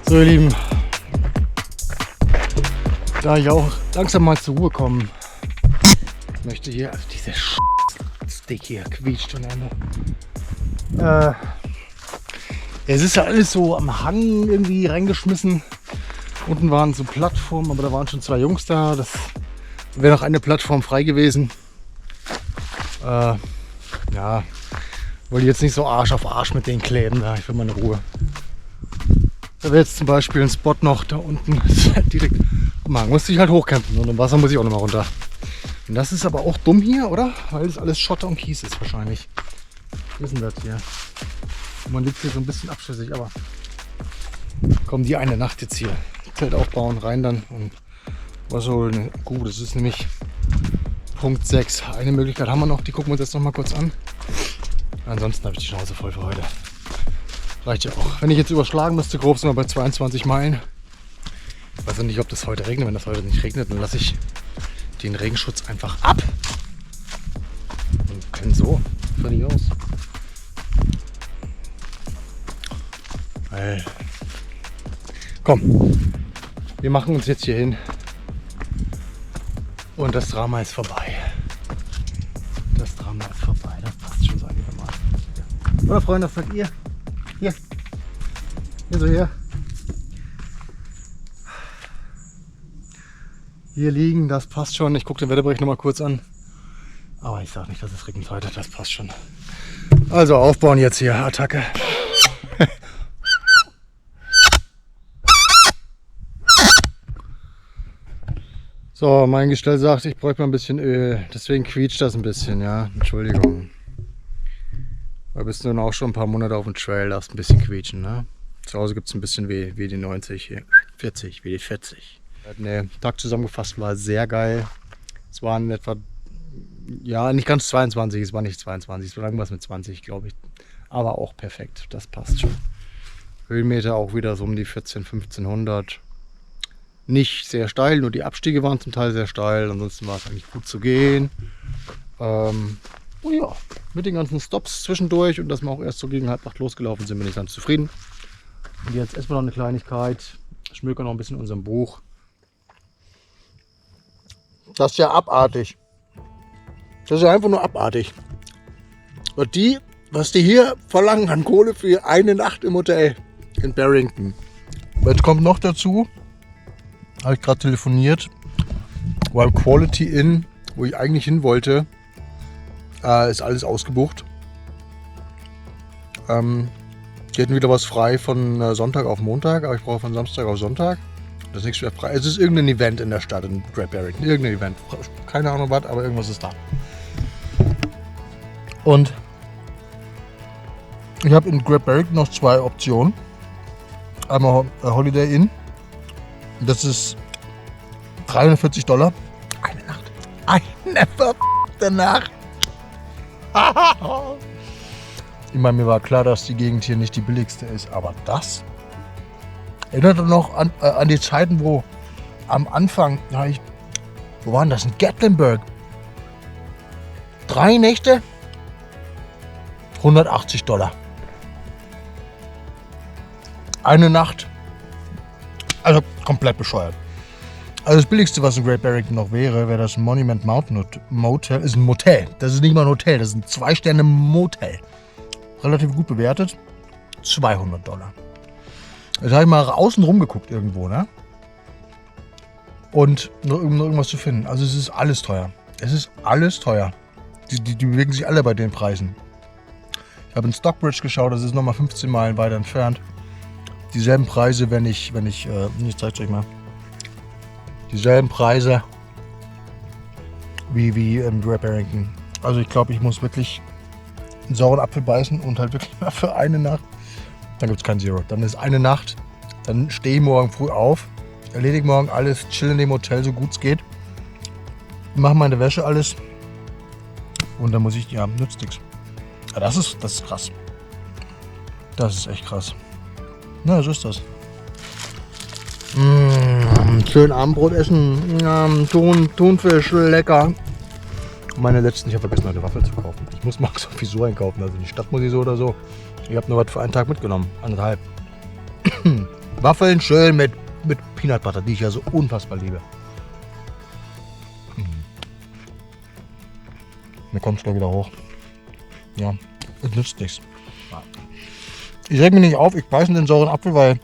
So ihr Lieben, da ich auch langsam mal zur Ruhe kommen möchte hier, also diese Stick hier quietscht und einmal. Es ist ja alles so am Hang irgendwie reingeschmissen. Unten waren so Plattformen, aber da waren schon 2 Jungs da. Das wäre noch eine Plattform frei gewesen. Ja, wollte jetzt nicht so Arsch auf Arsch mit denen kleben, da ich will meine Ruhe. Da wäre jetzt zum Beispiel ein Spot noch da unten direkt. Man muss sich halt hochkämpfen und im Wasser muss ich auch noch mal runter. Und das ist aber auch dumm hier, oder? Weil es alles Schotter und Kies ist wahrscheinlich. Was ist denn das hier? Und man liegt hier so ein bisschen abschüssig, aber komm, die eine Nacht jetzt hier. Zelt aufbauen, rein dann und was holen. Gut, das ist nämlich Punkt 6. Eine Möglichkeit haben wir noch, die gucken wir uns jetzt noch mal kurz an. Ansonsten habe ich die Schnauze voll für heute. Reicht ja auch. Wenn ich jetzt überschlagen müsste, grob sind wir bei 22 Meilen. Ich weiß ja nicht, ob das heute regnet. Wenn das heute nicht regnet, dann lasse ich den Regenschutz einfach ab. Und kann so fertig aus. Hey. Komm, wir machen uns jetzt hier hin. Und das Drama ist vorbei. Das Drama ist vorbei. Das passt schon so einigermaßen. Ja. Oder Freunde, was sagt ihr? Hier. Hier so her. Hier liegen, das passt schon. Ich gucke den Wetterbericht noch mal kurz an. Aber ich sage nicht, dass es regnet heute. Das passt schon. Also aufbauen jetzt hier. Attacke. So, mein Gestell sagt, ich bräuchte mal ein bisschen Öl. Deswegen quietscht das ein bisschen, ja. Entschuldigung. Da bist du dann auch schon ein paar Monate auf dem Trail, darfst ein bisschen quietschen, ne? Zu Hause gibt es ein bisschen wie die 90 hier. 40, wie die 40. Der Tag zusammengefasst war sehr geil. Es waren etwa, ja, nicht ganz 22, es war nicht 22, es war irgendwas mit 20, glaube ich. Aber auch perfekt, das passt schon. Höhenmeter auch wieder so um die 1500. Nicht sehr steil, nur die Abstiege waren zum Teil sehr steil. Ansonsten war es eigentlich gut zu gehen. Oh ja, mit den ganzen Stops zwischendurch und dass wir auch erst so gegen 7:30 losgelaufen sind, bin ich ganz zufrieden. Und jetzt erstmal noch eine Kleinigkeit. Schmökern noch ein bisschen in unserem Buch. Das ist ja abartig. Das ist ja einfach nur abartig. Und was die hier verlangen an Kohle für eine Nacht im Hotel in Barrington. Jetzt kommt noch dazu, habe ich gerade telefoniert, weil Quality Inn, wo ich eigentlich hin wollte, ist alles ausgebucht. Die hätten wieder was frei von Sonntag auf Montag, aber ich brauche von Samstag auf Sonntag. Das ist nichts mehr frei. Es ist irgendein Event in der Stadt in Great Barrington. Irgendein Event. Keine Ahnung was, aber irgendwas ist da. Und ich habe in Great Barrington noch 2 Optionen. Einmal Holiday Inn. Das ist $340. Eine Nacht. Eine verdammte Nacht. Ich meine, mir war klar, dass die Gegend hier nicht die billigste ist, aber das erinnert noch an die Zeiten, wo am Anfang, wo waren das? In Gatlinburg. 3 Nächte, $180. Eine Nacht, also komplett bescheuert. Also das billigste, was in Great Barrington noch wäre das Monument Mountain Motel. Ist ein Motel. Das ist nicht mal ein Hotel, das ist ein 2-Sterne-Motel. Relativ gut bewertet. $200. Jetzt habe ich mal außen rum geguckt irgendwo, ne? Und nur irgendwas zu finden. Also es ist alles teuer. Es ist alles teuer. Die bewegen sich alle bei den Preisen. Ich habe in Stockbridge geschaut, das ist nochmal 15 Meilen weiter entfernt. Dieselben Preise, ich zeig's euch mal. Dieselben Preise wie in Great Barrington. Also ich glaube, ich muss wirklich einen sauren Apfel beißen und halt wirklich mal für eine Nacht. Dann gibt es kein Zero. Dann ist eine Nacht. Dann stehe ich morgen früh auf, erledige morgen alles, chill in dem Hotel, so gut es geht. Mache meine Wäsche alles. Und dann muss ich, nützt nichts. Ja, das ist krass. Das ist echt krass. Na, so ist das. Schön Abendbrot essen. Thunfisch, lecker. Meine letzten, ich habe vergessen, heute Waffeln zu kaufen. Ich muss mal sowieso einkaufen, also in die Stadt muss ich so oder so. Ich habe nur was für einen Tag mitgenommen, 1,5. Waffeln schön mit Peanut Butter, die ich ja so unfassbar liebe. Mir kommt es gleich wieder hoch. Ja, es nützt nichts. Ich reg mich nicht auf, ich beiße in den sauren Apfel, weil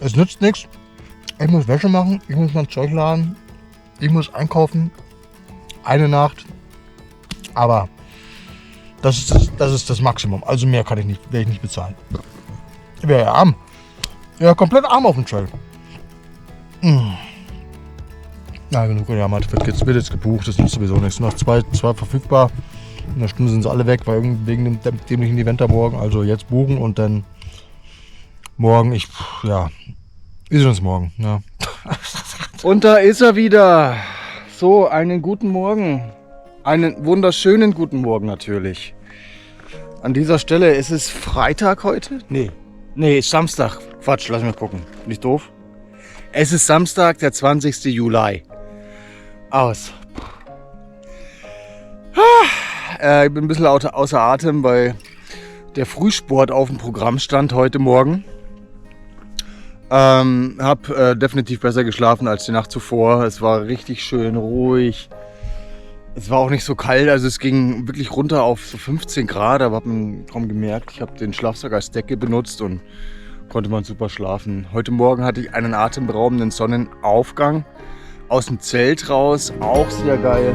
es nützt nichts. Ich muss Wäsche machen, ich muss mein Zeug laden, ich muss einkaufen. Eine Nacht. Aber das ist das Maximum. Also mehr kann ich nicht, werde ich nicht bezahlen. Ich wäre ja arm. Ja, komplett arm auf dem Trail. Na, genug gejammert. Wird jetzt gebucht, das nützt sowieso nichts. Noch zwei verfügbar. In einer Stunde sind sie alle weg, weil wegen dem dämlichen Event da morgen. Also jetzt buchen und dann morgen, wir sehen uns morgen. Ja. Und da ist er wieder. So, einen guten Morgen. Einen wunderschönen guten Morgen natürlich. An dieser Stelle ist es Freitag heute? Nee, ist Samstag. Quatsch, lass mich mal gucken. Nicht doof? Es ist Samstag, der 20. Juli. Aus. Ich bin ein bisschen außer Atem, weil der Frühsport auf dem Programm stand heute Morgen. Hab definitiv besser geschlafen als die Nacht zuvor. Es war richtig schön ruhig. Es war auch nicht so kalt, also es ging wirklich runter auf so 15 Grad, aber habe man kaum gemerkt. Ich habe den Schlafsack als Decke benutzt und konnte man super schlafen. Heute Morgen hatte ich einen atemberaubenden Sonnenaufgang aus dem Zelt raus, auch sehr geil.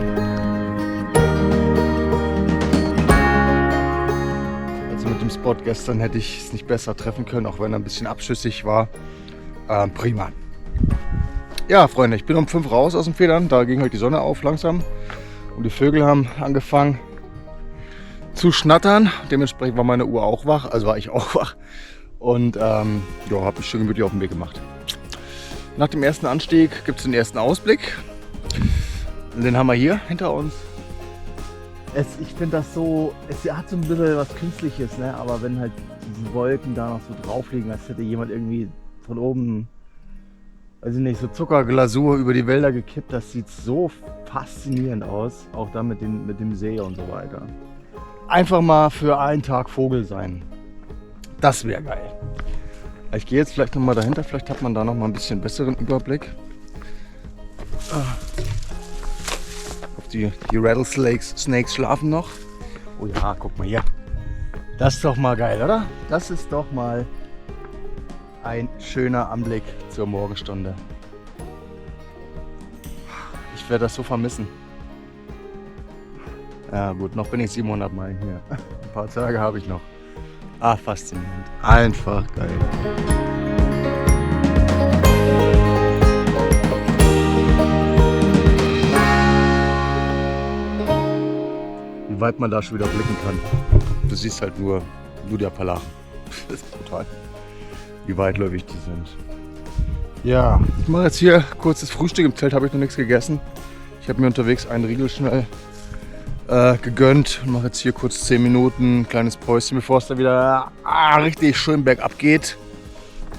Also mit dem Spot gestern hätte ich es nicht besser treffen können, auch wenn er ein bisschen abschüssig war. Prima. Ja, Freunde, ich bin um 5 raus aus den Federn, da ging halt die Sonne auf langsam. Und die Vögel haben angefangen zu schnattern. Dementsprechend war meine Uhr auch wach, also war ich auch wach. Und habe mich schön gemütlich auf den Weg gemacht. Nach dem ersten Anstieg gibt es den ersten Ausblick. Den haben wir hier hinter uns. Ich finde das so, es hat so ein bisschen was Künstliches, ne? Aber wenn halt diese Wolken da noch so drauf liegen, als hätte jemand irgendwie von oben, weiß ich nicht, so Zuckerglasur über die Wälder gekippt, das sieht so faszinierend aus. Auch dann mit dem See und so weiter. Einfach mal für einen Tag Vogel sein. Das wäre geil. Ich gehe jetzt vielleicht noch mal dahinter, vielleicht hat man da noch mal ein bisschen besseren Überblick. Die Rattlesnakes schlafen noch. Oh ja, guck mal hier. Das ist doch mal geil, oder? Das ist doch mal ein schöner Anblick zur Morgenstunde. Ich werde das so vermissen. Ja gut, noch bin ich 700 Meilen hier. Ein paar Tage habe ich noch. Ah, faszinierend. Einfach geil. Wie weit man da schon wieder blicken kann. Du siehst halt nur die Appalachen. Das ist brutal. Wie weitläufig die sind. Ja, ich mache jetzt hier kurzes Frühstück. Im Zelt habe ich noch nichts gegessen. Ich habe mir unterwegs einen Riegel schnell gegönnt und mache jetzt hier kurz 10 Minuten, ein kleines Päuschen, bevor es da wieder richtig schön bergab geht.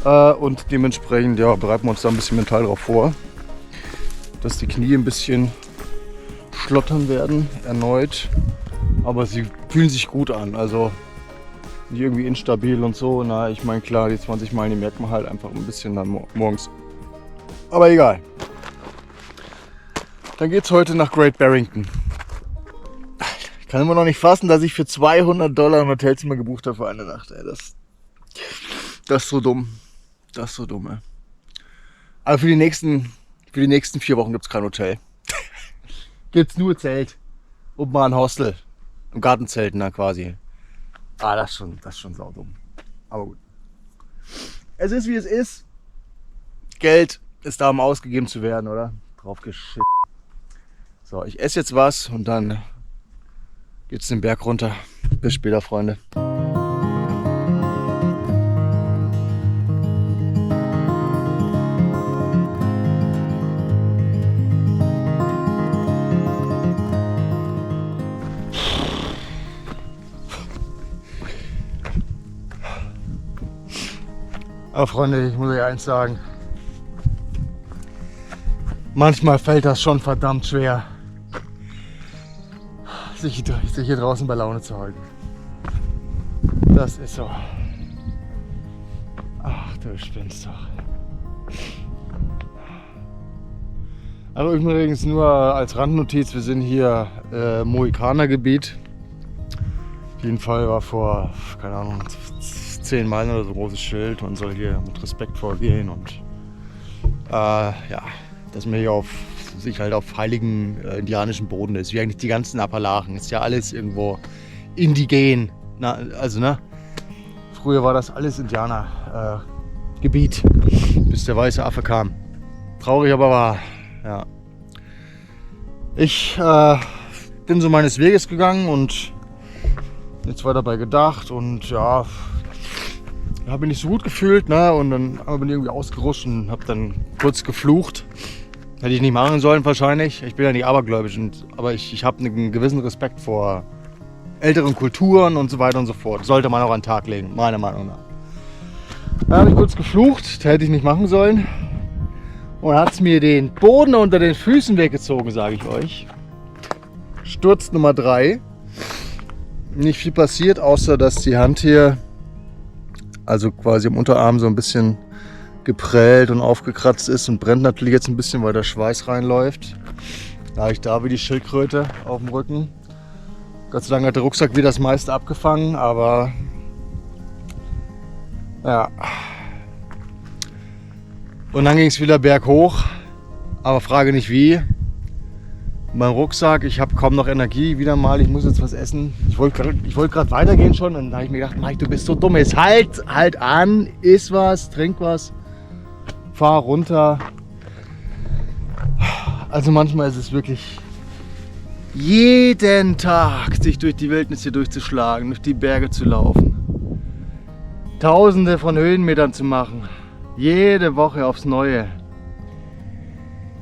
Und dementsprechend bereiten wir uns da ein bisschen mental drauf vor, dass die Knie ein bisschen schlottern werden, erneut. Aber sie fühlen sich gut an, also nicht irgendwie instabil und so. Na, ich meine, klar, die 20 Meilen, die merkt man halt einfach ein bisschen dann morgens. Aber egal. Dann geht's heute nach Great Barrington. Ich kann immer noch nicht fassen, dass ich für $200 ein Hotelzimmer gebucht habe für eine Nacht. Ey. Das ist so dumm. Das ist so dumm, ey. Aber für die nächsten 4 Wochen gibt es kein Hotel. Gibt's nur Zelt. Und mal ein Hostel. Im Gartenzelten da quasi. Das ist schon saudumm. Aber gut. Es ist wie es ist. Geld ist da, um ausgegeben zu werden, oder? Drauf geschissen. So, ich esse jetzt was und dann geht's den Berg runter. Bis später, Freunde. Aber Freunde, ich muss euch eins sagen. Manchmal fällt das schon verdammt schwer, sich hier draußen bei Laune zu halten. Das ist so. Ach, du spinnst doch. Also übrigens nur als Randnotiz, wir sind hier Mohikanergebiet. Auf jeden Fall war vor, keine Ahnung, 10 Meilen oder so ein großes Schild. Man soll hier mit Respekt vorgehen und ja, dass man hier sich halt auf heiligen indianischen Boden ist, wie eigentlich die ganzen Appalachen. Ist ja alles irgendwo indigen. Also ne, früher war das alles Indianergebiet, bis der weiße Affe kam. Traurig aber wahr. Ja. Ich bin so meines Weges gegangen und nichts weiter dabei gedacht und ja, habe mich nicht so gut gefühlt, ne? Und dann bin ich irgendwie ausgerutscht und habe dann kurz geflucht. Hätte ich nicht machen sollen wahrscheinlich. Ich bin ja nicht abergläubisch, aber ich habe einen gewissen Respekt vor älteren Kulturen und so weiter und so fort. Sollte man auch an den Tag legen, meiner Meinung nach. Da habe ich kurz geflucht, das hätte ich nicht machen sollen. Und hat es mir den Boden unter den Füßen weggezogen, sage ich euch. Sturz Nummer 3. Nicht viel passiert, außer dass die Hand hier, also quasi im Unterarm, so ein bisschen geprellt und aufgekratzt ist und brennt natürlich jetzt ein bisschen, weil der Schweiß reinläuft. Da habe ich da wie die Schildkröte auf dem Rücken. Gott sei Dank hat der Rucksack wieder das meiste abgefangen, aber ja. Und dann ging es wieder berghoch, aber frage nicht wie. Mein Rucksack, ich habe kaum noch Energie, wieder mal, ich muss jetzt was essen. Ich wollte gerade weitergehen schon und dann habe ich mir gedacht, Mike, du bist so dumm, jetzt halt an, iss was, trink was, fahr runter. Also manchmal ist es wirklich jeden Tag sich durch die Wildnis hier durchzuschlagen, durch die Berge zu laufen, Tausende von Höhenmetern zu machen. Jede Woche aufs Neue.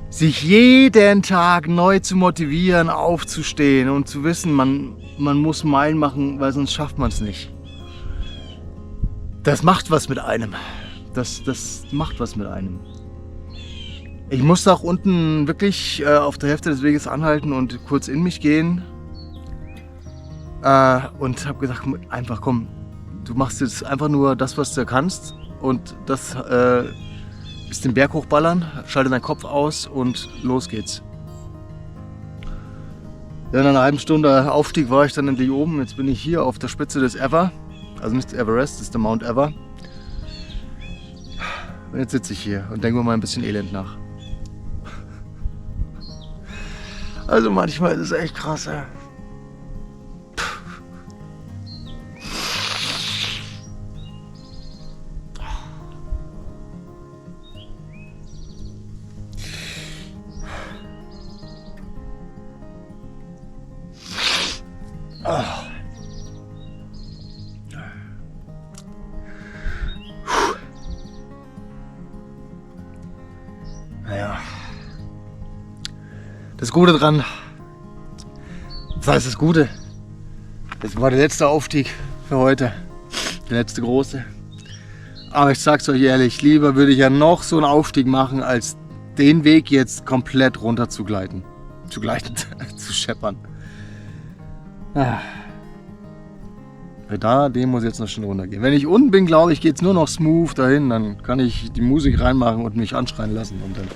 Sich jeden Tag neu zu motivieren, aufzustehen und zu wissen, man muss Meilen machen, weil sonst schafft man es nicht. Das macht was mit einem. Das macht was mit einem. Ich musste auch unten wirklich auf der Hälfte des Weges anhalten und kurz in mich gehen. Und habe gesagt, einfach komm, du machst jetzt einfach nur das, was du kannst. Und das ist den Berg hochballern, schalte deinen Kopf aus und los geht's. Ja, in einer halben Stunde Aufstieg war ich dann endlich oben. Jetzt bin ich hier auf der Spitze des Ever. Also nicht Everest, das ist der Mount Ever. Und jetzt sitze ich hier und denke mir mal ein bisschen Elend nach. Also manchmal ist es echt krass, ey. Naja, das Gute dran, was heißt das Gute? Das war der letzte Aufstieg für heute, der letzte große. Aber ich sag's euch ehrlich, lieber würde ich ja noch so einen Aufstieg machen, als den Weg jetzt komplett runter zu gleiten, zu scheppern. Den muss jetzt noch schnell runtergehen. Wenn ich unten bin, glaube ich, geht es nur noch smooth dahin. Dann kann ich die Musik reinmachen und mich anschreien lassen. Und dann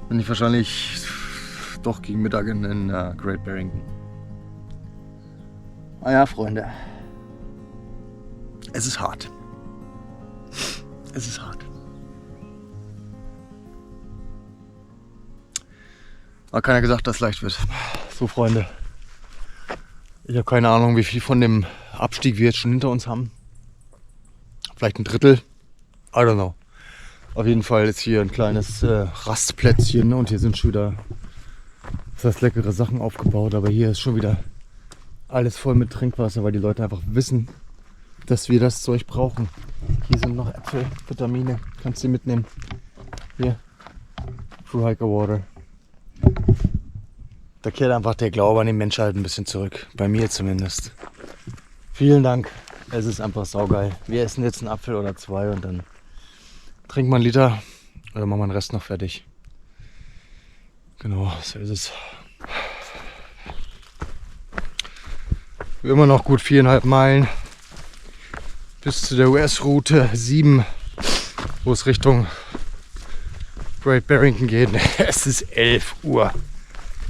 bin ich wahrscheinlich doch gegen Mittag in Great Barrington. Ah ja, Freunde. Es ist hart. Es ist hart. Aber keiner gesagt, dass es leicht wird. So, Freunde. Ich habe keine Ahnung, wie viel von dem Abstieg wir jetzt schon hinter uns haben. Vielleicht ein Drittel. I don't know. Auf jeden Fall ist hier ein kleines Rastplätzchen und hier sind schon wieder leckere Sachen aufgebaut. Aber hier ist schon wieder alles voll mit Trinkwasser, weil die Leute einfach wissen, dass wir das Zeug brauchen. Hier sind noch Äpfel, Vitamine. Kannst du mitnehmen. Hier. True Hiker Water. Da kehrt einfach der Glaube an die Menschheit ein bisschen zurück. Bei mir zumindest. Vielen Dank. Es ist einfach saugeil. Wir essen jetzt einen Apfel oder 2 und dann trinken wir einen Liter oder machen wir den Rest noch fertig. Genau, so ist es. Immer noch gut 4,5 Meilen bis zu der US-Route 7, wo es Richtung Great Barrington geht. Es ist 11 Uhr.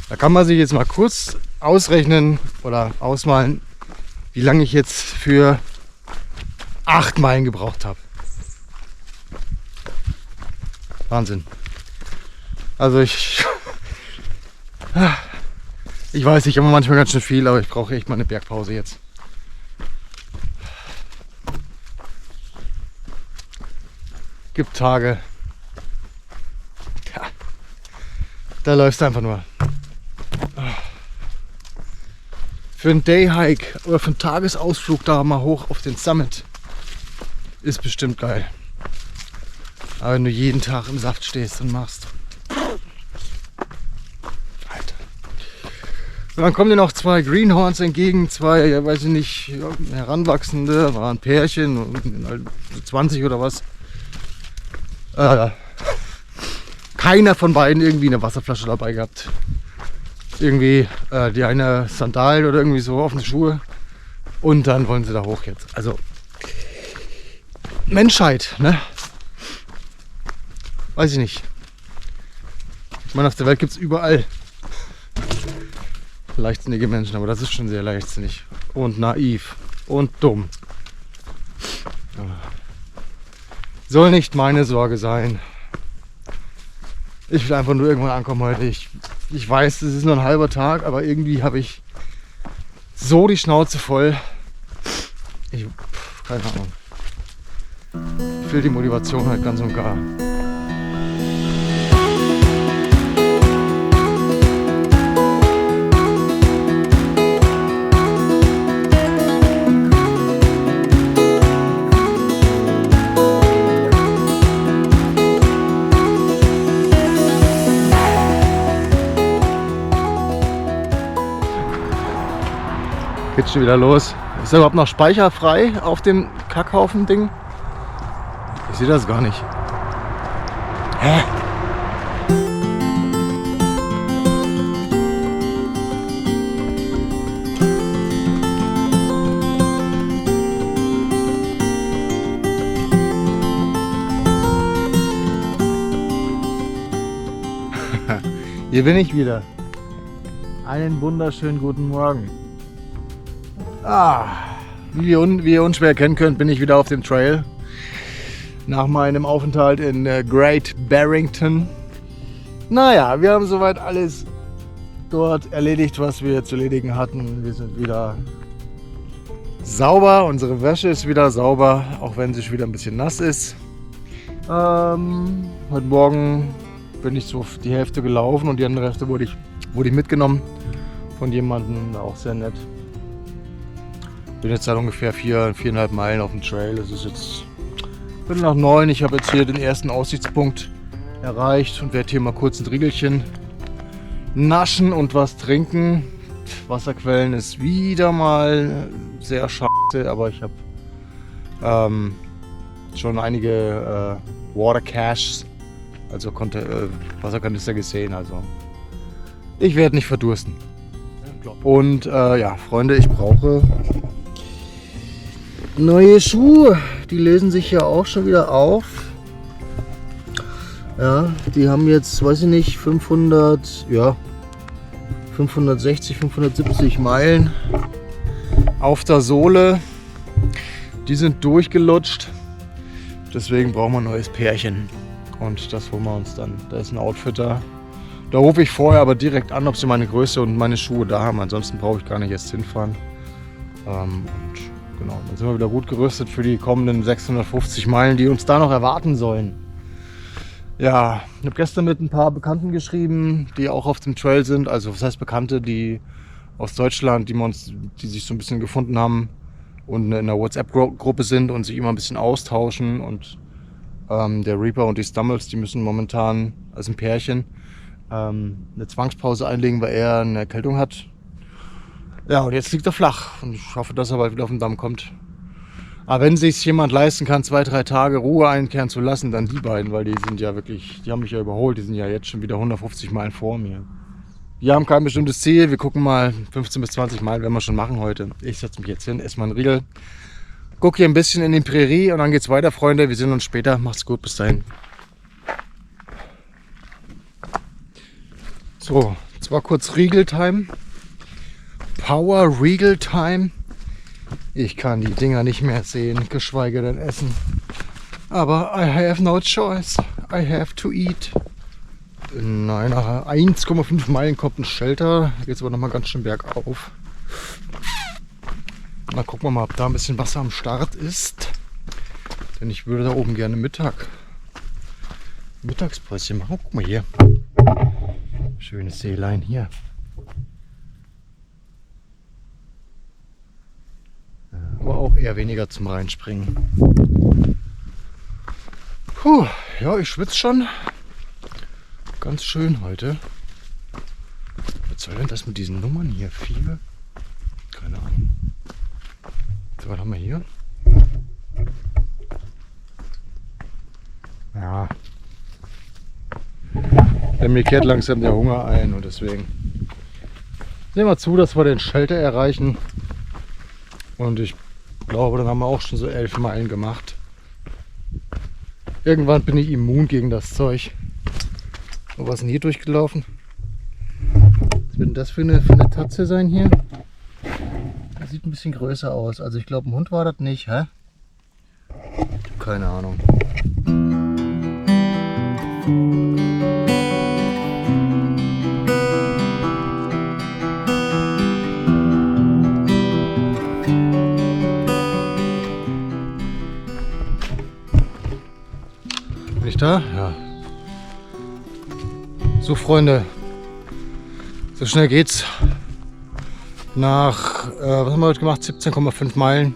Da kann man sich jetzt mal kurz ausrechnen oder ausmalen, wie lange ich jetzt für 8 Meilen gebraucht habe. Wahnsinn. Also ich weiß, ich habe manchmal ganz schön viel, aber ich brauche echt mal eine Bergpause jetzt. Gibt Tage, ja, da läuft es einfach nur. Für einen Dayhike oder für einen Tagesausflug da mal hoch auf den Summit ist bestimmt geil. Aber wenn du jeden Tag im Saft stehst und machst. Alter. Und dann kommen dir noch 2 Greenhorns entgegen, 2, ja, weiß ich nicht, Heranwachsende, waren Pärchen, 20 oder was. Keiner von beiden irgendwie eine Wasserflasche dabei gehabt. Irgendwie die eine Sandalen oder irgendwie so offene Schuhe. Und dann wollen sie da hoch jetzt. Also Menschheit, ne? Weiß ich nicht. Ich meine, auf der Welt gibt es überall leichtsinnige Menschen, aber das ist schon sehr leichtsinnig und naiv und dumm. Soll nicht meine Sorge sein. Ich will einfach nur irgendwann ankommen heute. Ich weiß, es ist nur ein halber Tag, aber irgendwie habe ich so die Schnauze voll. Keine Ahnung. Fehlt die Motivation halt ganz und gar. Geht schon wieder los. Ist da überhaupt noch Speicher frei auf dem Kackhaufen-Ding? Ich sehe das gar nicht. Hä? Hier bin ich wieder. Einen wunderschönen guten Morgen. Wie ihr unschwer erkennen könnt, bin ich wieder auf dem Trail. Nach meinem Aufenthalt in Great Barrington. Naja, wir haben soweit alles dort erledigt, was wir zu erledigen hatten. Wir sind wieder sauber, unsere Wäsche ist wieder sauber, auch wenn sie schon wieder ein bisschen nass ist. Heute Morgen bin ich so die Hälfte gelaufen und die andere Hälfte wurde ich mitgenommen von jemandem, auch sehr nett. Bin jetzt seit ungefähr 4,5 Meilen auf dem Trail. Es ist jetzt 8:45. Ich habe jetzt hier den ersten Aussichtspunkt erreicht und werde hier mal kurz ein Riegelchen naschen und was trinken. Wasserquellen ist wieder mal sehr scheiße, aber ich habe schon einige Water Caches, also Wasserkanister gesehen. Also ich werde nicht verdursten. Und ja, Freunde, ich brauche neue Schuhe. Die lösen sich ja auch schon wieder auf. Ja, die haben jetzt, weiß ich nicht, 560, 570 Meilen auf der Sohle. Die sind durchgelutscht. Deswegen brauchen wir ein neues Pärchen. Und das holen wir uns dann. Da ist ein Outfitter. Da rufe ich vorher aber direkt an, ob sie meine Größe und meine Schuhe da haben. Ansonsten brauche ich gar nicht erst hinfahren. Und genau, dann sind wir wieder gut gerüstet für die kommenden 650 Meilen, die uns da noch erwarten sollen. Ja, ich habe gestern mit ein paar Bekannten geschrieben, die auch auf dem Trail sind. Also was heißt Bekannte, die aus Deutschland, die sich so ein bisschen gefunden haben und in einer WhatsApp-Gruppe sind und sich immer ein bisschen austauschen. Und der Reaper und die Stumbles, die müssen momentan als ein Pärchen eine Zwangspause einlegen, weil er eine Erkältung hat. Ja, und jetzt liegt er flach und ich hoffe, dass er bald wieder auf den Damm kommt. Aber wenn sich jemand leisten kann, 2-3 Tage Ruhe einkehren zu lassen, dann die beiden, weil die sind ja wirklich, die haben mich ja überholt, die sind ja jetzt schon wieder 150 Meilen vor mir. Wir haben kein bestimmtes Ziel, wir gucken mal, 15 bis 20 Meilen werden wir schon machen heute. Ich setze mich jetzt hin, esse mal einen Riegel Guck hier ein bisschen in die Prärie und dann geht's weiter, Freunde. Wir sehen uns später. Macht's gut, bis dahin. So, jetzt war kurz Riegeltime. Power Riegeltime. Ich kann die Dinger nicht mehr sehen, geschweige denn essen. Aber I have no choice. I have to eat. In einer 1,5 Meilen kommt ein Shelter. Da geht es aber nochmal ganz schön bergauf. Dann gucken wir mal, ob da ein bisschen Wasser am Start ist. Denn ich würde da oben gerne Mittagspäuschen machen. Guck mal hier. Schönes Seelein hier. Aber auch eher weniger zum Reinspringen. Puh, ja, ich schwitze schon. Ganz schön heute. Was soll denn das mit diesen Nummern hier? 4? Keine Ahnung. So, was haben wir hier? Ja. Mir kehrt langsam der Hunger ein und deswegen sehen wir zu, dass wir den Shelter erreichen. Und ich glaube, dann haben wir auch schon so 11 Meilen gemacht. Irgendwann bin ich immun gegen das Zeug. So, was ist denn hier durchgelaufen? Was wird denn das für eine Tatze sein hier? Das sieht ein bisschen größer aus. Also ich glaube, ein Hund war das nicht, hä? Keine Ahnung. Bin ich da? Ja. So, Freunde, so schnell geht's. Nach, was haben wir heute gemacht? 17,5 Meilen.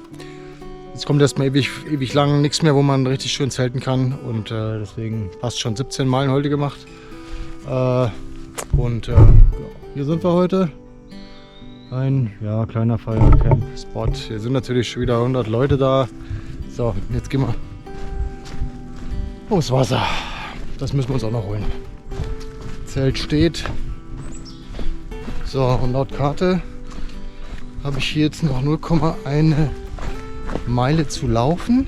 Jetzt kommt erstmal ewig lang nichts mehr, wo man richtig schön zelten kann. Und deswegen passt schon 17 Meilen heute gemacht. Hier sind wir heute. Ein kleiner Feiercamp-Spot. Hier sind natürlich schon wieder 100 Leute da. So, jetzt gehen wir aufs Wasser. Das müssen wir uns auch noch holen. Zelt steht. So, und laut Karte habe ich hier jetzt noch 0,1 Meile zu laufen,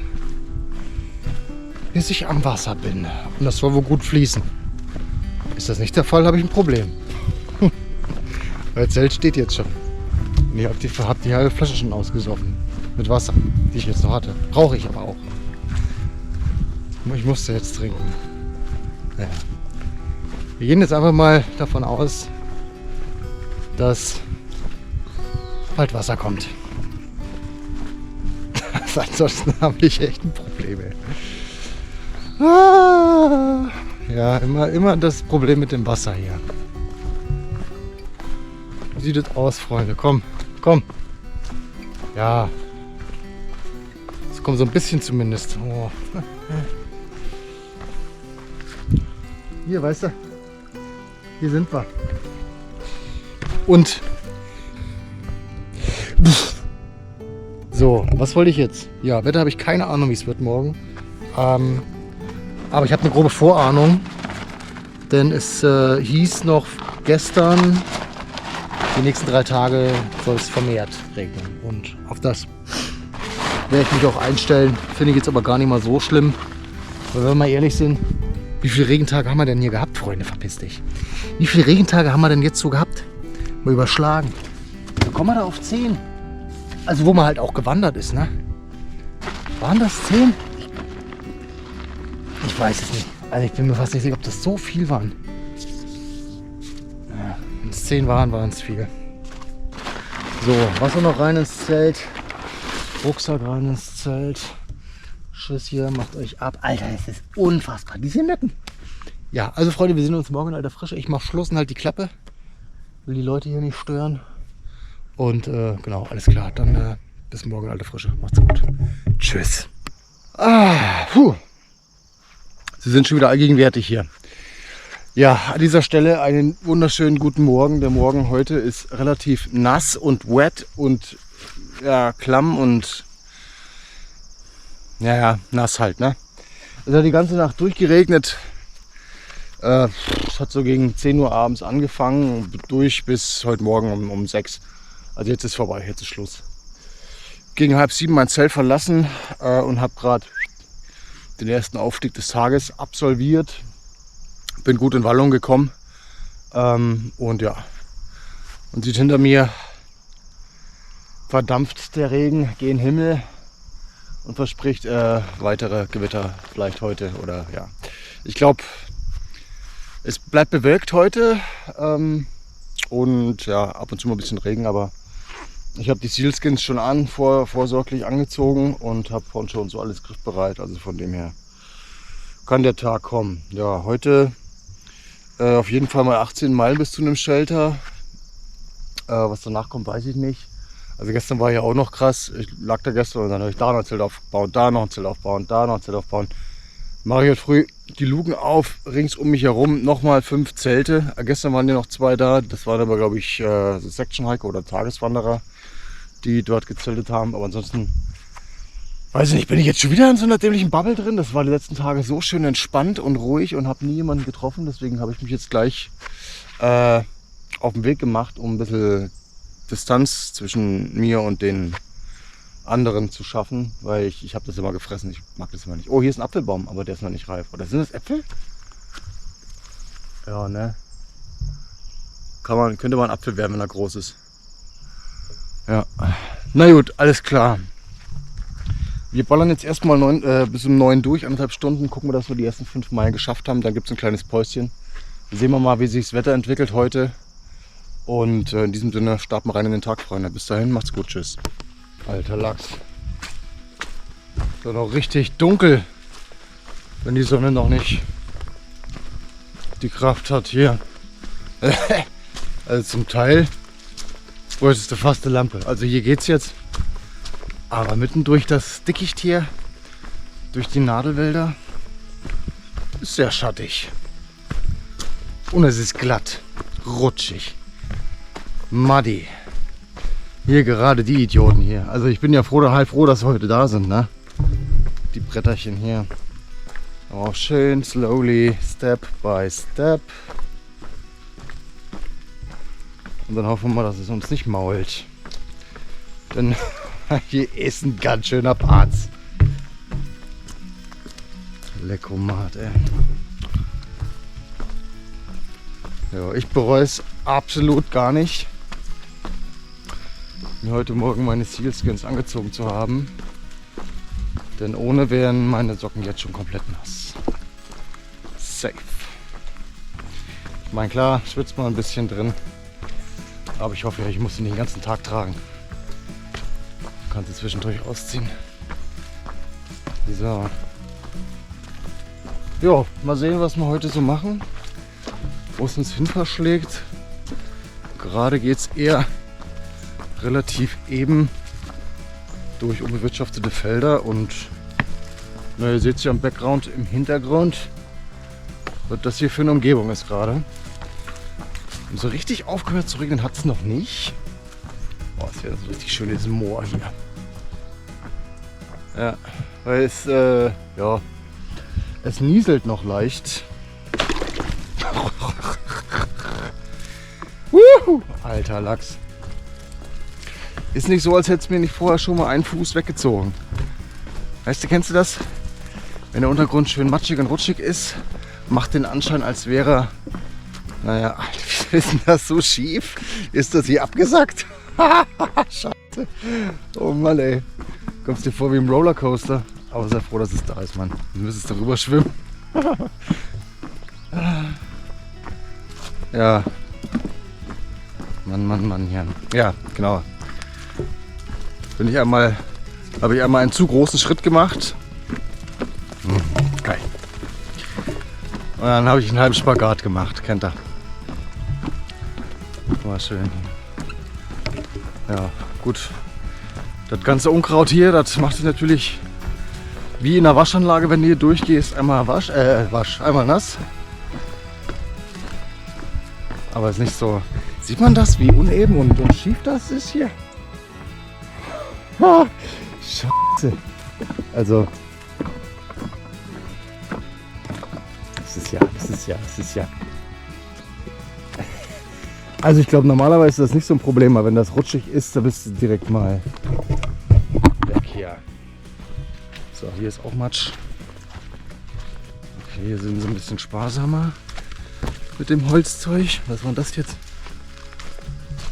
bis ich am Wasser bin. Und das soll wohl gut fließen. Ist das nicht der Fall, habe ich ein Problem. Weil das Zelt steht jetzt schon. Und ich habe die halbe Flasche schon ausgesoffen. Mit Wasser, die ich jetzt noch hatte. Brauche ich aber auch. Ich musste jetzt trinken. Ja. Wir gehen jetzt einfach mal davon aus, dass bald Wasser kommt. Ansonsten habe ich echt ein Problem. Ja, immer das Problem mit dem Wasser hier. Wie sieht es aus, Freunde? Komm. Ja. Es kommt so ein bisschen zumindest. Oh. Hier, weißt du? Hier sind wir. Und so, was wollte ich jetzt? Ja, Wetter habe ich keine Ahnung, wie es wird morgen. Aber ich habe eine grobe Vorahnung. Denn es hieß noch gestern, die nächsten 3 Tage soll es vermehrt regnen. Und auf das werde ich mich auch einstellen. Finde ich jetzt aber gar nicht mal so schlimm. Weil wenn wir mal ehrlich sind, wie viele Regentage haben wir denn hier gehabt, Freunde? Verpiss dich. Wie viele Regentage haben wir denn jetzt so gehabt? Mal überschlagen. Da kommen wir da auf 10. Also wo man halt auch gewandert ist, ne? Waren das 10? Ich weiß es nicht. Also ich bin mir fast nicht sicher, ob das so viel waren. Ja, wenn es 10 waren es viel. So, Wasser noch rein ins Zelt. Rucksack rein ins Zelt. Schiss hier, macht euch ab. Alter, es ist unfassbar. Diese Mücken. Ja, also Freunde, wir sehen uns morgen in alter Frische. Ich mache Schluss und halt die Klappe. Will die Leute hier nicht stören. Und genau, alles klar. Dann bis morgen in alter Frische. Macht's gut. Tschüss. Sie sind schon wieder allgegenwärtig hier. Ja, an dieser Stelle einen wunderschönen guten Morgen. Der Morgen heute ist relativ nass und wet und ja, klamm und ja, nass halt, ne? Es hat die ganze Nacht durchgeregnet. Es hat so gegen 10 Uhr abends angefangen, durch bis heute Morgen um 6. Also jetzt ist vorbei, jetzt ist Schluss. gegen 6:30 mein Zelt verlassen und habe gerade den ersten Aufstieg des Tages absolviert. Bin gut in Wallung gekommen und ja, man sieht hinter mir, verdampft der Regen gen Himmel und verspricht weitere Gewitter vielleicht heute oder ja. Ich glaube, es bleibt bewölkt heute und ja, ab und zu mal ein bisschen Regen, aber ich habe die Sealskins schon vorsorglich angezogen und habe vorhin schon so alles griffbereit, also von dem her kann der Tag kommen. Ja, heute auf jeden Fall mal 18 Meilen bis zu einem Shelter. Was danach kommt, weiß ich nicht. Also gestern war ja auch noch krass. Ich lag da gestern und dann habe ich da noch ein Zelt aufgebaut, da noch ein Zelt aufbauen, da noch ein Zelt aufbauen. Mache ich heute früh die Luken auf, rings um mich herum nochmal 5 Zelte. Gestern waren ja noch 2 da. Das waren aber, glaube ich, Section Hiker oder Tageswanderer, die dort gezeltet haben. Aber ansonsten, weiß ich nicht, bin ich jetzt schon wieder in so einer dämlichen Bubble drin. Das war die letzten Tage so schön entspannt und ruhig und habe nie jemanden getroffen. Deswegen habe ich mich jetzt gleich auf den Weg gemacht, um ein bisschen Distanz zwischen mir und den anderen zu schaffen, weil ich habe das immer gefressen. Ich mag das immer nicht. Oh, hier ist ein Apfelbaum, aber der ist noch nicht reif. Oder sind das Äpfel? Ja, ne? Könnte man ein Apfel werden, wenn er groß ist. Ja. Na gut, alles klar. Wir ballern jetzt erstmal bis um 9 durch, 1,5 Stunden. Gucken wir, dass wir die ersten 5 Meilen geschafft haben. Dann gibt es ein kleines Päuschen. Sehen wir mal, wie sich das Wetter entwickelt heute. Und in diesem Sinne starten wir rein in den Tag, Freunde. Bis dahin, macht's gut, tschüss. Alter Lachs. Ist noch richtig dunkel, wenn die Sonne noch nicht die Kraft hat hier. Also zum Teil bräuchtest du fast eine Lampe. Also hier geht's jetzt. Aber mitten durch das Dickicht hier, durch die Nadelwälder, ist sehr schattig. Und es ist glatt, rutschig, muddy. Hier gerade die Idioten hier. Also ich bin ja halb froh, dass wir heute da sind, ne? Die Bretterchen hier. Auch schön slowly, step by step. Und dann hoffen wir mal, dass es uns nicht mault. Denn hier ist ein ganz schöner Parz. Leckomat, ey. Ja, ich bereue es absolut gar nicht, mir heute Morgen meine Sealskins angezogen zu haben. Denn ohne wären meine Socken jetzt schon komplett nass. Safe. Ich meine, klar, schwitzt man ein bisschen drin. Aber ich hoffe, ich muss ihn den ganzen Tag tragen. Kann sie zwischendurch ausziehen. So. Jo, mal sehen, was wir heute so machen. Wo es uns hin verschlägt. Gerade geht es eher relativ eben durch unbewirtschaftete Felder und na, ihr seht es ja im Background, im Hintergrund, was das hier für eine Umgebung ist gerade. Und so richtig aufgehört zu regnen hat es noch nicht. Boah, es wäre so richtig schön, dieses Moor hier. Ja, weil es, ja, es nieselt noch leicht. Alter Lachs. Ist nicht so, als hätte es mir nicht vorher schon mal einen Fuß weggezogen. Weißt du, kennst du das? Wenn der Untergrund schön matschig und rutschig ist, macht den Anschein, als wäre, naja, wie ist denn das so schief? Ist das hier abgesackt? Scheiße. Oh Mann, ey. Kommst dir vor wie im Rollercoaster. Aber sei froh, dass es da ist, Mann. Du müsstest darüber schwimmen. Ja. Mann, hier. Ja, genau. Habe ich einmal einen zu großen Schritt gemacht. Geil. Und dann habe ich einen halben Spagat gemacht, kennt ihr. War schön. Ja, gut. Das ganze Unkraut hier, das macht sich natürlich wie in der Waschanlage, wenn du hier durchgehst, einmal einmal nass. Aber es ist nicht so. Sieht man das, wie uneben und schief das ist hier? Ah, Scheiße. Also. Das ist ja. Also ich glaube, normalerweise ist das nicht so ein Problem, aber wenn das rutschig ist, da bist du direkt mal ja. So, hier ist auch Matsch. Okay, hier sind sie ein bisschen sparsamer mit dem Holzzeug. Was war das jetzt?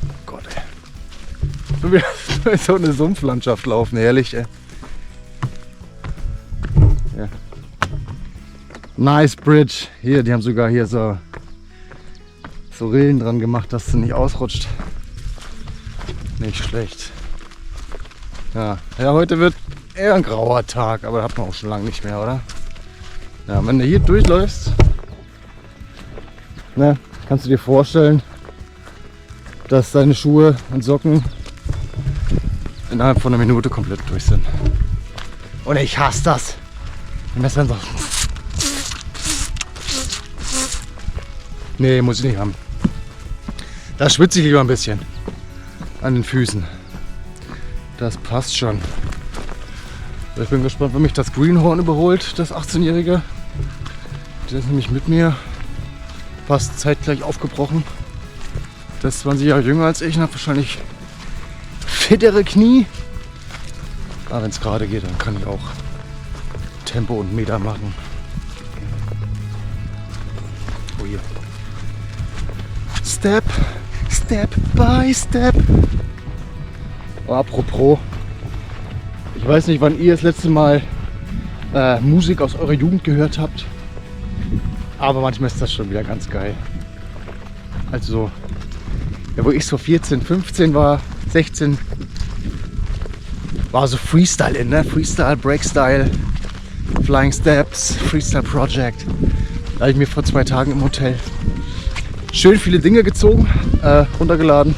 Oh Gott, ey. Wir so eine Sumpflandschaft laufen, herrlich, ey. Ja. Nice Bridge. Hier, die haben sogar hier so Rillen dran gemacht, dass sie nicht ausrutscht. Nicht schlecht. Ja, heute wird eher ein grauer Tag, aber das hat man auch schon lange nicht mehr, oder? Ja, wenn du hier durchläufst, ne, kannst du dir vorstellen, dass deine Schuhe und Socken innerhalb von einer Minute komplett durch sind. Und ich hasse das. Wenn das dann so... Nee, muss ich nicht haben. Da schwitze ich lieber ein bisschen an den Füßen. Das passt schon. Ich bin gespannt, wenn mich das Greenhorn überholt, das 18-Jährige. Der ist nämlich mit mir fast zeitgleich aufgebrochen. Der ist 20 Jahre jünger als ich und hat wahrscheinlich fittere Knie. Aber wenn es gerade geht, dann kann ich auch Tempo und Meter machen. Oh hier. Step by Step. Oh, apropos, ich weiß nicht, wann ihr das letzte Mal Musik aus eurer Jugend gehört habt, aber manchmal ist das schon wieder ganz geil. Also, ja, wo ich so 14, 15 war, 16, war so Freestyle in, ne? Freestyle, Breakstyle, Flying Steps, Freestyle Project. Da habe ich mir vor 2 Tagen im Hotel schön viele Dinge gezogen, runtergeladen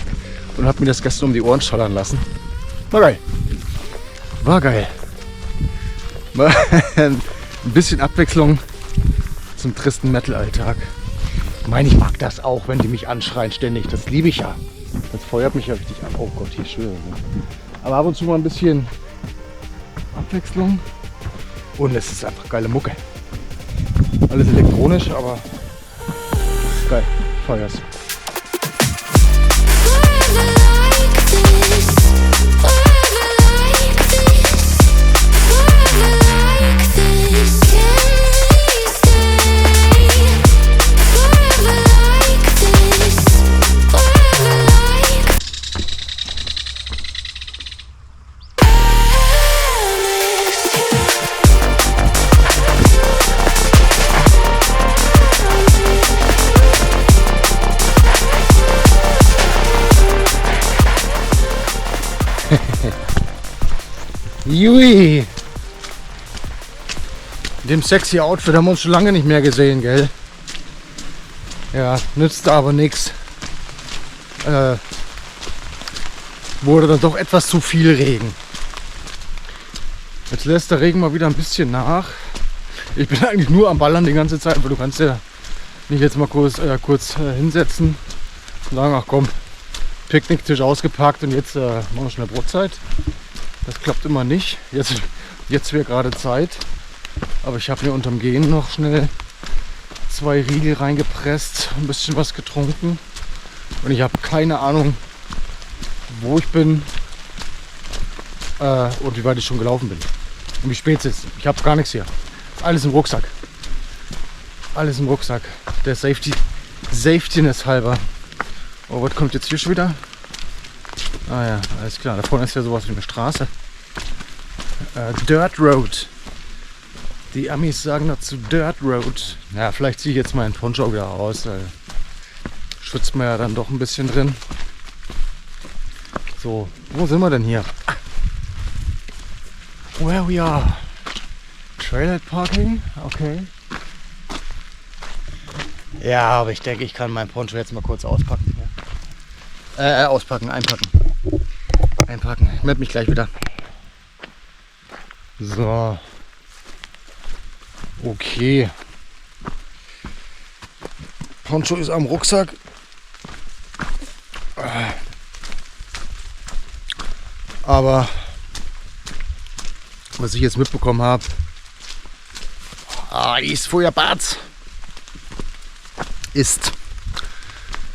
und habe mir das gestern um die Ohren schallern lassen. War geil. War geil. Ein bisschen Abwechslung zum tristen Metal-Alltag. Ich meine, ich mag das auch, wenn die mich anschreien ständig. Das liebe ich ja. Das feuert mich ja richtig an. Oh Gott, hier schwöre. Aber ab und zu mal ein bisschen Abwechslung. Und es ist einfach geile Mucke. Alles elektronisch, aber ist geil. Feier's. Jui! In dem sexy Outfit haben wir uns schon lange nicht mehr gesehen, gell? Ja, nützt aber nichts. Wurde dann doch etwas zu viel Regen. Jetzt lässt der Regen mal wieder ein bisschen nach. Ich bin eigentlich nur am Ballern die ganze Zeit, weil du kannst ja nicht jetzt mal kurz hinsetzen und sagen, ach komm, Picknicktisch ausgepackt und jetzt machen wir schnell Brotzeit. Das klappt immer nicht. Jetzt wäre gerade Zeit. Aber ich habe mir unterm Gehen noch schnell 2 Riegel reingepresst, ein bisschen was getrunken. Und ich habe keine Ahnung, wo ich bin und wie weit ich schon gelaufen bin. Und wie spät es ist. Ich habe gar nichts hier. Alles im Rucksack. Alles im Rucksack. Der Safetyness halber. Oh, was kommt jetzt hier schon wieder? Ah ja, alles klar. Da vorne ist ja sowas wie eine Straße. Dirt Road. Die Amis sagen dazu Dirt Road. Ja, vielleicht ziehe ich jetzt meinen Poncho wieder aus. Schwitzt man ja dann doch ein bisschen drin. So, wo sind wir denn hier? Where we are. Trailer Parking, okay. Ja, aber ich denke, ich kann meinen Poncho jetzt mal kurz auspacken. Einpacken. Ich melde mich gleich wieder. So. Okay. Poncho ist am Rucksack. Aber was ich jetzt mitbekommen habe, ist furchtbar, ist,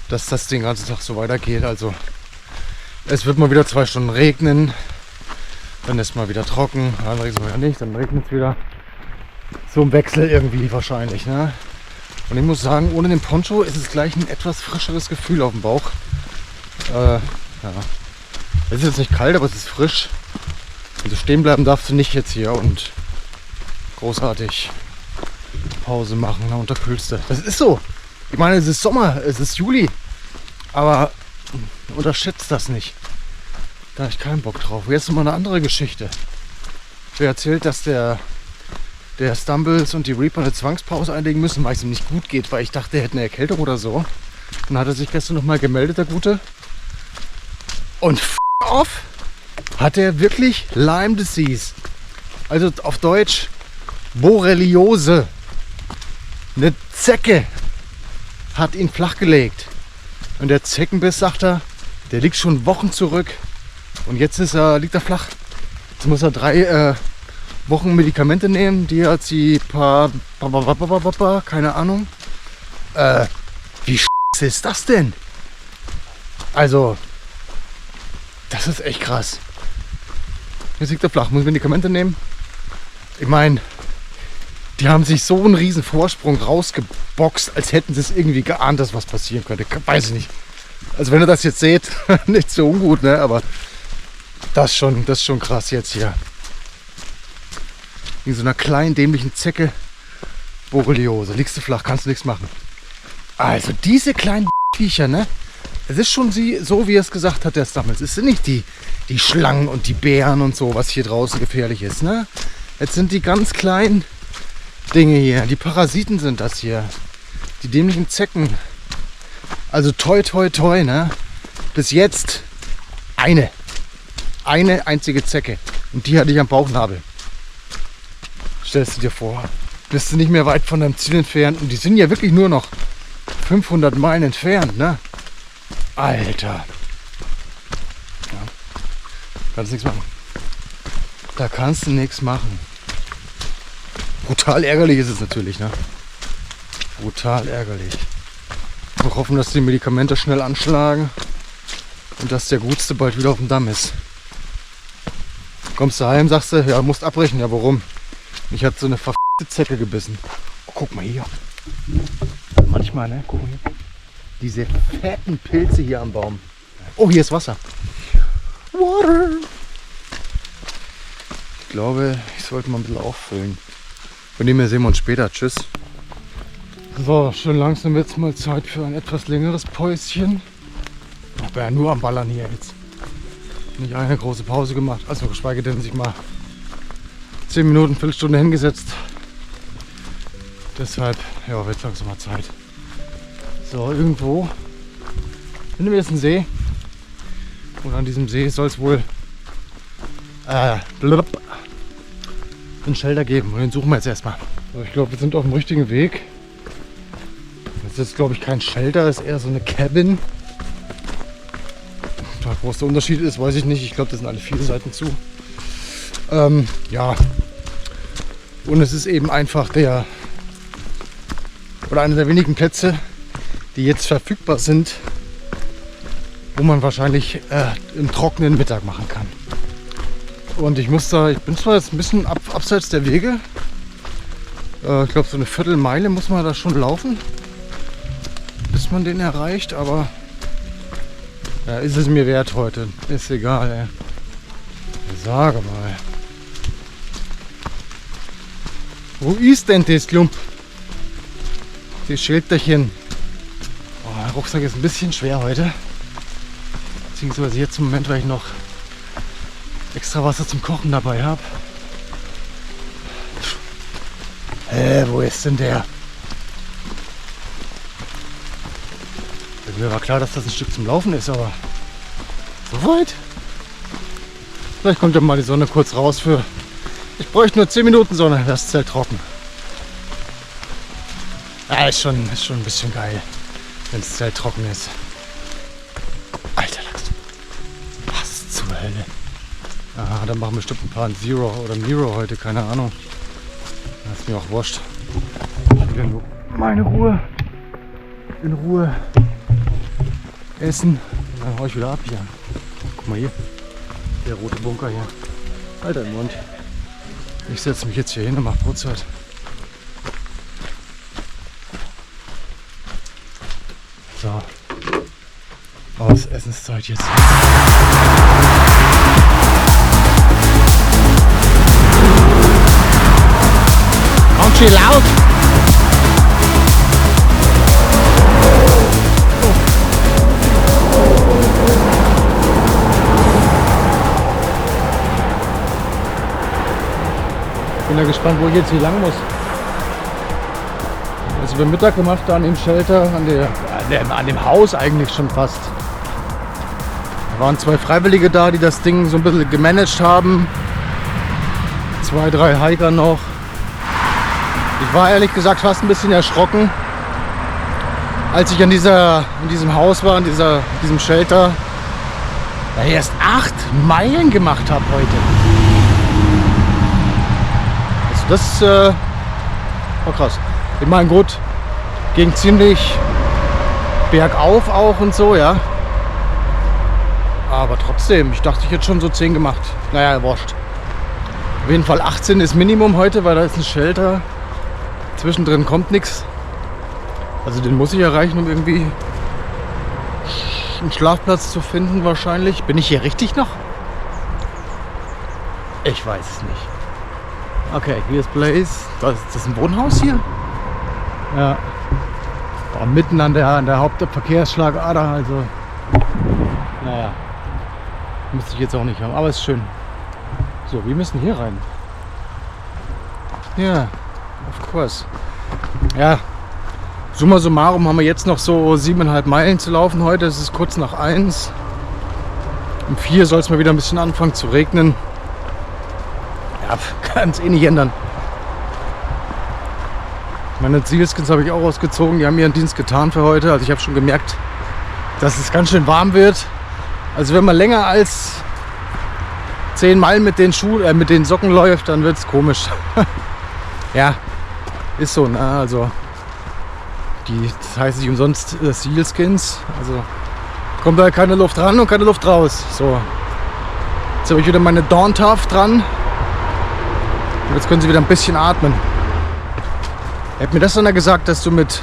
dass das den ganzen Tag so weitergeht. Also es wird mal wieder 2 Stunden regnen, Dann ist mal wieder trocken, dann regnet es wieder nicht, dann regnet es wieder. So ein Wechsel irgendwie wahrscheinlich, ne? Und ich muss sagen, ohne den Poncho ist es gleich ein etwas frischeres Gefühl auf dem Bauch. Ja. Es ist jetzt nicht kalt, aber es ist frisch. Also stehen bleiben darfst du nicht jetzt hier und großartig Pause machen, da unterkühlst du. Das ist so. Ich meine, es ist Sommer, es ist Juli. Aber unterschätzt das nicht. Da habe ich keinen Bock drauf. Jetzt mal eine andere Geschichte. Wer erzählt, dass der Stumbles und die Reaper eine Zwangspause einlegen müssen, weil es ihm nicht gut geht, weil ich dachte, er hätte eine Erkältung oder so. Dann hat er sich gestern nochmal gemeldet, der Gute. Und off hat er wirklich Lyme Disease. Also auf Deutsch Borreliose. Eine Zecke hat ihn flachgelegt. Und der Zeckenbiss, sagt er, der liegt schon Wochen zurück. Und jetzt liegt er flach. Jetzt muss er 3 Wochen Medikamente nehmen, die hat sie keine Ahnung. Wie ist das denn? Also, das ist echt krass. Jetzt liegt er flach, muss Medikamente nehmen. Ich meine, die haben sich so einen riesen Vorsprung rausgeboxt, als hätten sie es irgendwie geahnt, dass was passieren könnte. Weiß ich nicht. Also wenn ihr das jetzt seht, nicht so ungut, ne? Aber das ist schon krass jetzt hier. In so einer kleinen, dämlichen Zecke, Borreliose. Liegst du flach, kannst du nichts machen. Also diese kleinen Viecher, ne? Es ist schon so, wie er es gesagt hat, der Stumbles. Es sind nicht die Schlangen und die Bären und so, was hier draußen gefährlich ist, ne? Jetzt sind die ganz kleinen Dinge hier. Die Parasiten sind das hier. Die dämlichen Zecken. Also toi, toi, toi, ne? Bis jetzt eine einzige Zecke. Und die hatte ich am Bauchnabel. Stellst du dir vor. Bist du nicht mehr weit von deinem Ziel entfernt. Und die sind ja wirklich nur noch 500 Meilen entfernt, ne? Alter. Ja. Kannst nichts machen. Da kannst du nichts machen. Brutal ärgerlich ist es natürlich, ne? Brutal ärgerlich. Wir hoffen, dass die Medikamente schnell anschlagen und dass der Gutste bald wieder auf dem Damm ist. Kommst du heim, sagst du, ja, musst abbrechen. Ja, warum? Mich hat so eine verfickte Zecke gebissen. Oh, guck mal hier. Manchmal, ne? Guck mal hier. Diese fetten Pilze hier am Baum. Oh, hier ist Wasser. Water. Ich glaube, ich sollte mal ein bisschen auffüllen. Von dem her sehen wir uns später. Tschüss. So, schon langsam wird es mal Zeit für ein etwas längeres Päuschen. Ich bin ja nur am Ballern hier jetzt. Nicht eine große Pause gemacht. Also geschweige denn sich mal 10 Minuten, Viertelstunde hingesetzt. Deshalb, ja, wird langsam mal Zeit. So, irgendwo finden wir jetzt einen See. Und an diesem See soll es wohl einen Shelter geben. Und den suchen wir jetzt erstmal. So, ich glaube, wir sind auf dem richtigen Weg. Das ist jetzt, glaube ich, kein Shelter, das ist eher so eine Cabin. Wie groß der Unterschied ist, weiß ich nicht. Ich glaube, das sind alle 4 Seiten zu. Ja. Und es ist eben einfach einer der wenigen Plätze, die jetzt verfügbar sind, wo man wahrscheinlich im trockenen Mittag machen kann. Und ich bin zwar jetzt ein bisschen abseits der Wege. Ich glaube, so eine Viertelmeile muss man da schon laufen, bis man den erreicht, aber ja, ist es mir wert heute. Ist egal, ey. Sage mal. Wo ist denn das Klump? Das Schilderchen. Oh, der Rucksack ist ein bisschen schwer heute. Beziehungsweise jetzt im Moment, weil ich noch extra Wasser zum Kochen dabei habe. Wo ist denn der? Mir war klar, dass das ein Stück zum Laufen ist, aber so weit. Vielleicht kommt ja mal die Sonne kurz raus für... Ich bräuchte nur 10 Minuten Sonne, das Zelt trocken. Ja, ist schon ein bisschen geil, wenn das Zelt trocken ist. Alter Lachs. Was zur Hölle? Aha, dann machen wir bestimmt ein paar Zero oder Miro heute, keine Ahnung. Das ist mir auch wurscht. Ich will nur meine Ruhe. In Ruhe essen. Und dann hau ich wieder ab hier. Guck mal hier. Der rote Bunker hier. Halt deinen Mund. Ich setze mich jetzt hier hin und mache Brotzeit. So. Oh, es ist Essenszeit jetzt. Komm schön laut! Ich bin ja gespannt, wo ich jetzt hier lang muss. Also wir haben Mittag gemacht da an dem Shelter, an dem Haus eigentlich schon fast. Da waren 2 Freiwillige da, die das Ding so ein bisschen gemanagt haben. 2, 3 Hiker noch. Ich war ehrlich gesagt fast ein bisschen erschrocken, als ich in diesem Haus war, in diesem Shelter, da ich erst 8 Meilen gemacht habe heute. Das war krass. Ich meine, gut, ging ziemlich bergauf auch und so, ja. Aber trotzdem, ich dachte, ich hätte schon so 10 gemacht. Naja, wurscht. Auf jeden Fall 18 ist Minimum heute, weil da ist ein Shelter. Zwischendrin kommt nichts. Also den muss ich erreichen, um irgendwie einen Schlafplatz zu finden wahrscheinlich. Bin ich hier richtig noch? Ich weiß es nicht. Okay, hier ist Blaze. Das ist ein Wohnhaus hier? Ja. Oh, mitten an der Hauptverkehrsschlagader, also. Naja. Müsste ich jetzt auch nicht haben, aber ist schön. So, wir müssen hier rein. Ja, of course. Ja. Summa summarum haben wir jetzt noch so 7,5 Meilen zu laufen heute. Es ist kurz nach 1. Um 4 soll es mal wieder ein bisschen anfangen zu regnen. Ja, kann es eh nicht ändern. Meine Sealskins habe ich auch ausgezogen. Die haben ihren Dienst getan für heute. Also ich habe schon gemerkt, dass es ganz schön warm wird. Also wenn man länger als 10 Meilen mit den Socken läuft, dann wird es komisch. Ja, ist so. Ne? Also das heißt nicht umsonst Sealskins. Also kommt da keine Luft ran und keine Luft raus. So. Jetzt habe ich wieder meine Dawn Tough dran. Und jetzt können sie wieder ein bisschen atmen. Er hat mir das dann gesagt, dass du mit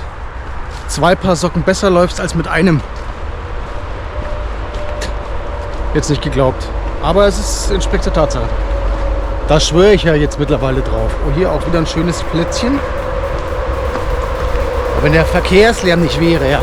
2 Paar Socken besser läufst als mit einem. Jetzt nicht geglaubt. Aber es entspricht der Tatsache. Da schwöre ich ja jetzt mittlerweile drauf. Oh, hier auch wieder ein schönes Plätzchen. Aber wenn der Verkehrslärm nicht wäre, ja.